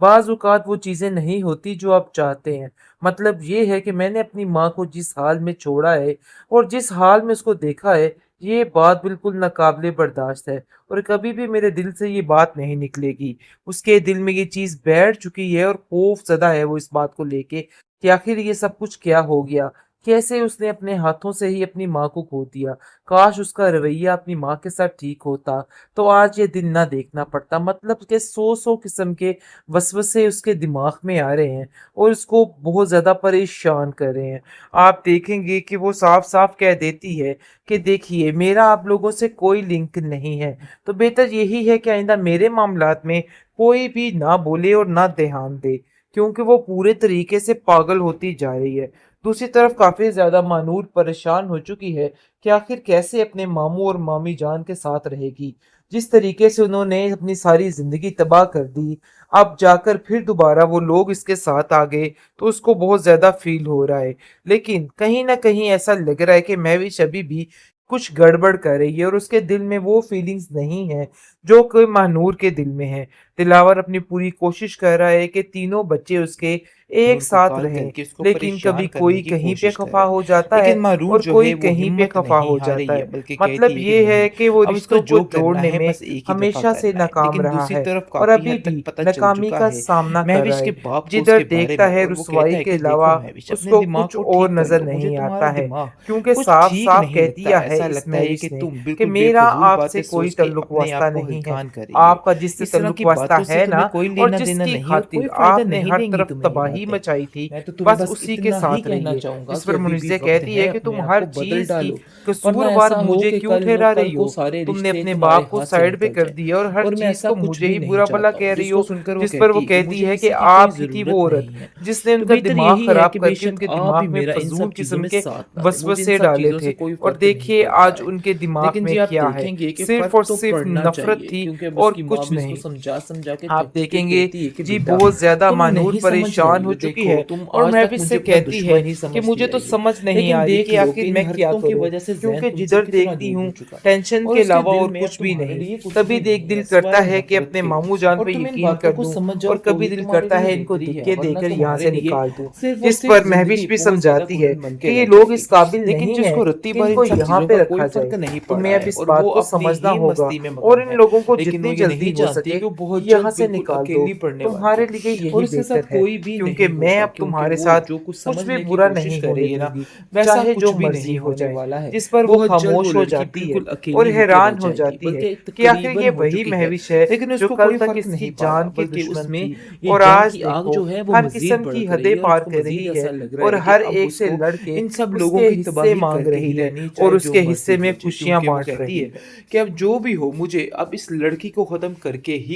بعض اوقات وہ چیزیں نہیں ہوتی جو آپ چاہتے ہیں۔ مطلب یہ ہے کہ میں نے اپنی ماں کو جس حال میں چھوڑا ہے اور جس حال میں اس کو دیکھا ہے، یہ بات بالکل ناقابل برداشت ہے اور کبھی بھی میرے دل سے یہ بات نہیں نکلے گی۔ اس کے دل میں یہ چیز بیٹھ چکی ہے اور خوف زدہ ہے وہ اس بات کو لے کے کہ آخر یہ سب کچھ کیا ہو گیا؟ کیسے اس نے اپنے ہاتھوں سے ہی اپنی ماں کو کھو دیا؟ کاش اس کا رویہ اپنی ماں کے ساتھ ٹھیک ہوتا تو آج یہ دن نہ دیکھنا پڑتا۔ مطلب کہ سو قسم کے وسوسے اس کے دماغ میں آ رہے ہیں اور اس کو بہت زیادہ پریشان کر رہے ہیں۔ آپ دیکھیں گے کہ وہ صاف صاف کہہ دیتی ہے کہ دیکھیے میرا آپ لوگوں سے کوئی لنک نہیں ہے، تو بہتر یہی ہے کہ آئندہ میرے معاملات میں کوئی بھی نہ بولے اور نہ دھیان دے، کیونکہ وہ پورے طریقے سے پاگل ہوتی جا رہی ہے۔ دوسری طرف کافی زیادہ مانور پریشان ہو چکی ہے کہ آخر کیسے اپنے ماموں اور مامی جان کے ساتھ رہے گی۔ جس طریقے سے انہوں نے اپنی ساری زندگی تباہ کر دی، اب جا کر پھر دوبارہ وہ لوگ اس کے ساتھ آ گئے تو اس کو بہت زیادہ فیل ہو رہا ہے۔ لیکن کہیں نہ کہیں ایسا لگ رہا ہے کہ مہوش ابھی بھی کچھ گڑبڑ کر رہی ہے اور اس کے دل میں وہ فیلنگز نہیں ہیں جو کہ ماہنور کے دل میں ہیں۔ دلاور اپنی پوری کوشش کر رہا ہے کہ تینوں بچے اس کے ایک نور کو ساتھ کال کر رہیں، کے اس کو لیکن کبھی پریشان کرنے کوئی کی کہیں پہ کوشش کر خفا رہا ہو ہے، جاتا ہے لیکن اور مارور جو کوئی ہے وہ کہیں پہ ہمت خفا ہو نہیں ہار جاتا رہی ہے۔ ہے، بلکہ مطلب کہتی ہے کہ یہ ہے نہیں، کہ وہ اب اس کو رشتوں کو جو کرنا جوڑنے ہے میں بس ایک ہی دفعہ ہمیشہ سے کرنا ہے۔ ناکام لیکن رہا دوسری ہے طرف اور کافی ابھی حد بھی تک پتہ چل ناکامی چکا کا ہے سامنا کر رہا مہوش ہے۔ کے باپ کو اس جدھر کے بارے دیکھتا میں، ہے اور وہ رسوائی کہتا ہے کے کہ دیکھو علاوہ مہوش اس اپنے کو دماغ کچھ کو اور ٹھیک کر نظر لو، مجھے نہیں تمہارا آتا ہے، دماغ کیونکہ کچھ صاف ٹھیک صاف نہیں کہہ لگتا۔ دیا ہے ایسا اس لگتا ہے مہوش کہ نے تم کہ بالکل بے میرا فضول آپ سے باتیں کوئی سوچ کے تعلق اپنے واسطہ آپ کو نہیں ہے۔ ہلکان کر رہی ہو۔ آپ کا جس سے اس طرح تعلق کی واسطہ باتوں سے ہے تمہیں نا کوئی اور لینا جس دینا کی نہیں اور کوئی خاطر فائدہ آپ نے نہیں ہر دیں گی طرف تمہیں یہ تباہی باتیں۔ مچائی تھی، میں تو تمہیں بس بس اسی کے اتنا ہی ساتھ کہنا رہیے۔ چاہوں گا جس کہ پر ابھی بھی منیزہ وقت کہتی ہے ہے، کہ تم اپنے آپ ہر کو بدل چیز کی ڈالو، ورنہ قصوروار ایسا ہو مجھے کہ کیوں کل ٹھہرا کل رہی کو ہو؟ سارے تم نے رشتے اپنے تمہارے باپ کو ہاتھ سے سائڈ پہ نکل کر جائیں۔ دیا اور ہر اور میں چیز ایسا کو کچھ مجھے بھی ہی نہیں برا بھلا چاہتا ہوں۔ کہہ جس رہی کو ہو، سن کر وہ جس پر وہ کہتی ہے کہ کہتی مجھے ہے کسی کہ کی کوئی آپ ہی تھی وہ ضرورت عورت نہیں ہے، جس نے ان تو کا بہتر دماغ یہی ہے خراب کہ کر بے کے ان شک کے آپ بھی دماغ میں میرا ان فضول سب چیزوں قسم میں کے ساتھ نہ دیں، مجھے ان وسوسے سب ڈالے چیزوں تھے سے کوئی اور فرق نہیں دیکھیے پڑتا آج ہے۔ ان کے دماغ لیکن میں جی آپ کیا ہے، دیکھیں گے کہ صرف فرق اور تو صرف پڑنا نفرت چاہیے، تھی کیونکہ اب اس اور کی ماں کچھ بھی اس کو نہیں۔ سمجھا سمجھا کے آپ تھک چکی، دیکھیں گے کہتی ہے کہ جی بیٹا بہت زیادہ تم مانور نہیں سمجھ پریشان رہی ہو ہو، چکی ہے دیکھو تم اور آج میں تک بھی اس مجھے سے اپنا کہتی ہے دشمن ہی کہ سمجھتی مجھے تو آئی ہو، سمجھ نہیں لیکن آ رہی دیکھ کہ لو آخر کہ ان میں کیا حرکتوں کی کروں، وجہ سے ذہن کیونکہ تم سے جدھر کتنا دیکھتی دور ہو ہوں چکا ہے، ٹینشن اور کے اس کے علاوہ دل اور میں اب کچھ بھی تمہارے نہیں۔ لیے کچھ کبھی بھی دیکھ نہیں دل ہے کرتا سوائے ہے کہ نفرت اپنے کے، ماموں جان اور پہ تم ان یقین باتوں کر کو دوں سمجھ اور جاؤ تو کبھی ہی دل تمہارے کرتا لیے ہے ان کو بہتری ہے، دھکے دے ورنہ کر یہاں تمہارے سے لیے نکال دوں، صرف اور جس صرف پر مہوش زندگی بھی بہت زیادہ سمجھاتی ہے گھن بن کہ کے یہ رہ لوگ جائے گی۔ اس قابل لیکن نہیں جس ہیں کو رتی کہ بھر ان ان کو سب یہاں چیزوں پہ کا کوئی رکھا فرق جائے۔ نہیں تمہیں پڑا اب ہے، اس اور بات وہ کو اپنی سمجھنا ہی ہوگا مستی میں اور مگن ان ہے، لوگوں کو لیکن وہ جتنی یہ جلدی نہیں ہو جانتی سکے کہ وہ بہت یہاں جلد سے بالکل نکال دو۔ اکیلی پڑنے والی تمہارے ہے، لیے اور یہی اس کے بہتر ساتھ ہے، کوئی بھی کیونکہ نہیں میں ہوگا، اب کیونکہ تمہارے وہ ساتھ جو کچھ کچھ بھی سمجھنے کی برا کوشش نہیں کر ہونے رہی ہے دوں نا، گی، ویسا چاہے جو کچھ بھی مرضی نہیں ہو ہونے جائے۔ والا ہے۔ جس پر وہ بہت جلد وہ خاموش ہو لڑکی جاتی ہے بالکل اور اکیلی ہو کے رہ حیران ہو جائے گی، جاتی ہے بلکہ کہ آخر تقریباً یہ ہو وہی چکی ہے، مہوش ہے لیکن اس جو کو کل کوئی تک فرق اس کی نہیں پڑا، جان کی بلکہ اس دشمن میں تھی یہ اور جنگ آج کی آگ دیکھو جو ہے وہ ہر مزید قسم کی بھڑک حدیں رہی ہے، اور اس پار کو کر مزید رہی ہے ایسا لگ رہا اور ہے کہ ہر اب ایک اس سے کو لڑ کے ان سب اس لوگوں کے کی حصے تباہی مانگ کر کے ہی رہی ہے رہنی، اور چاہے اس جو کے حصے مرضی میں ہو جائے، خوشیاں کیونکہ وہ بانٹ کہتی رہی ہے ہے۔ کہ اب جو بھی ہو مجھے اب اس لڑکی کو ختم کر کے ہی